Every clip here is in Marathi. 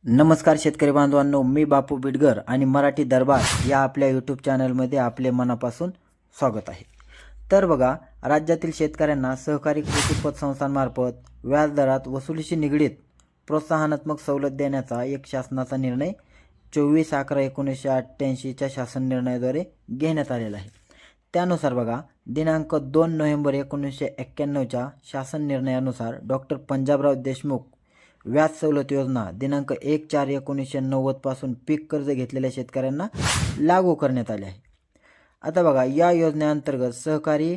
नमस्कार शेतकरी बांधवांनो, मी बापू बिडगर आणि मराठी दरबार या आपल्या यूट्यूब चॅनलमध्ये आपले मनापासून स्वागत आहे. तर बघा, राज्यातील शेतकऱ्यांना सहकारी कृषी पतसंस्थांमार्फत व्याजदरात वसुलीशी निगडीत प्रोत्साहनात्मक सवलत देण्याचा एक शासनाचा निर्णय 24/11/1988च्या शासन निर्णयाद्वारे घेण्यात आलेला आहे. त्यानुसार बघा, दिनांक 2 नोव्हेंबर 1991च्या शासन निर्णयानुसार डॉक्टर पंजाबराव देशमुख व्याज सवलत योजना दिनांक 1/4/1990 पासून पीक कर्ज घेतलेल्या शेतकऱ्यांना लागू करण्यात आले आहे. आता बघा, या योजनेअंतर्गत सहकारी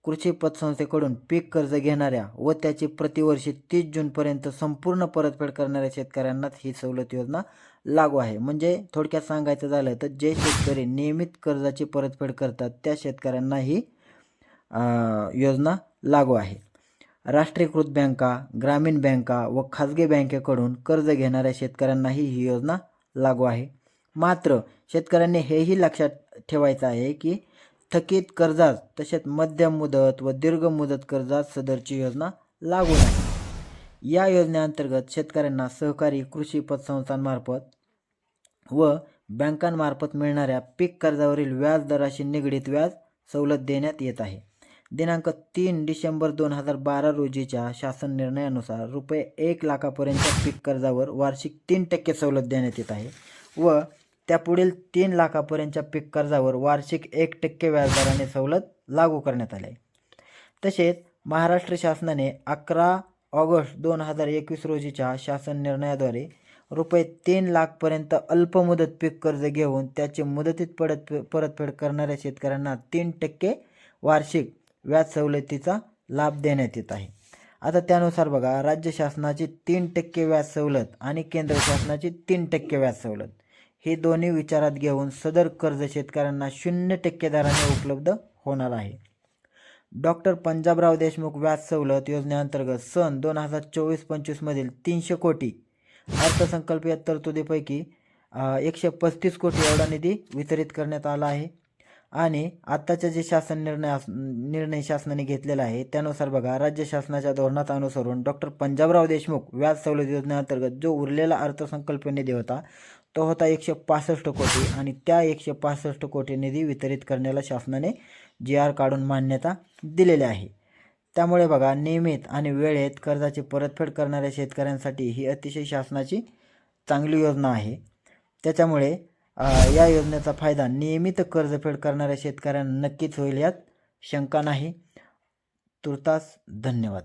कृषी पतसंस्थेकडून पीक कर्ज घेणाऱ्या व त्याची प्रतिवर्षी 30 जूनपर्यंत संपूर्ण परतफेड करणाऱ्या शेतकऱ्यांनाच ही सवलत योजना लागू आहे. म्हणजे थोडक्यात सांगायचं झालं तर जे शेतकरी नियमित कर्जाची परतफेड करतात त्या शेतकऱ्यांना ही योजना लागू आहे. राष्ट्रीयकृत बँका, ग्रामीण बँका व खाजगी बँकेकडून कर्ज घेणाऱ्या शेतकऱ्यांनाही ही योजना लागू आहे. मात्र शेतकऱ्यांनी हेही लक्षात ठेवायचं आहे की थकीत कर्जात तसेच मध्यम मुदत व दीर्घ मुदत कर्जात सदरची योजना लागू नाही. या योजनेअंतर्गत शेतकऱ्यांना सहकारी कृषी पतसंस्थांमार्फत व बँकांमार्फत मिळणाऱ्या पीक कर्जावरील व्याज दराशी निगडीत व्याज सवलत देण्यात येत आहे. दिनांक 3 डिसेंबर 2012 रोजीच्या शासन निर्णयानुसार रुपये 1,00,000पर्यंतच्या पीक कर्जावर वार्षिक 3% सवलत देण्यात येत आहे व त्यापुढील 3,00,000पर्यंतच्या पीक कर्जावर वार्षिक 1% व्याजदराने सवलत लागू करण्यात आली आहे. तसेच महाराष्ट्र शासनाने 11 ऑगस्ट 2021 रोजीच्या शासन निर्णयाद्वारे रुपये 3,00,000पर्यंत अल्पमुदत पीक कर्ज घेऊन त्याची मुदतीत परतफेड करणाऱ्या शेतकऱ्यांना 3% वार्षिक व्याज सवलतीचा लाभ देण्यात येत आहे. आता त्यानुसार बघा, राज्य शासनाची 3% व्याज सवलत आणि केंद्र शासनाची 3% व्याज सवलत हे दोन्ही विचारात घेऊन सदर कर्ज शेतकऱ्यांना 0% दराने उपलब्ध होणार आहे. डॉक्टर पंजाबराव देशमुख व्याज सवलत योजनेअंतर्गत सन 2024-25 मधील 300 कोटी अर्थसंकल्पीय तरतुदीपैकी 135 कोटी एवढा निधी वितरित करण्यात आला आहे. आणि आत्ताचे जे निर्णय शासनाने घेतलेला आहे त्यानुसार बघा, राज्य शासनाच्या धोरणात अनुसरून डॉक्टर पंजाबराव देशमुख व्याज सवलत योजनेअंतर्गत जो उरलेला अर्थसंकल्पीय निधी होता तो होता 165 कोटी आणि त्या 165 कोटी निधी वितरित करण्याला शासनाने GR काढून मान्यता दिलेली आहे. त्यामुळे बघा, नियमित आणि वेळेत कर्जाची परतफेड करणाऱ्या शेतकऱ्यांसाठी ही अतिशय शासनाची चांगली योजना आहे. त्याच्यामुळे या योजनेचा फायदा नियमित कर्जफेड करणाऱ्या शेतकऱ्यांना नक्कीच होईल, यात शंका नाही. तुर्तास धन्यवाद.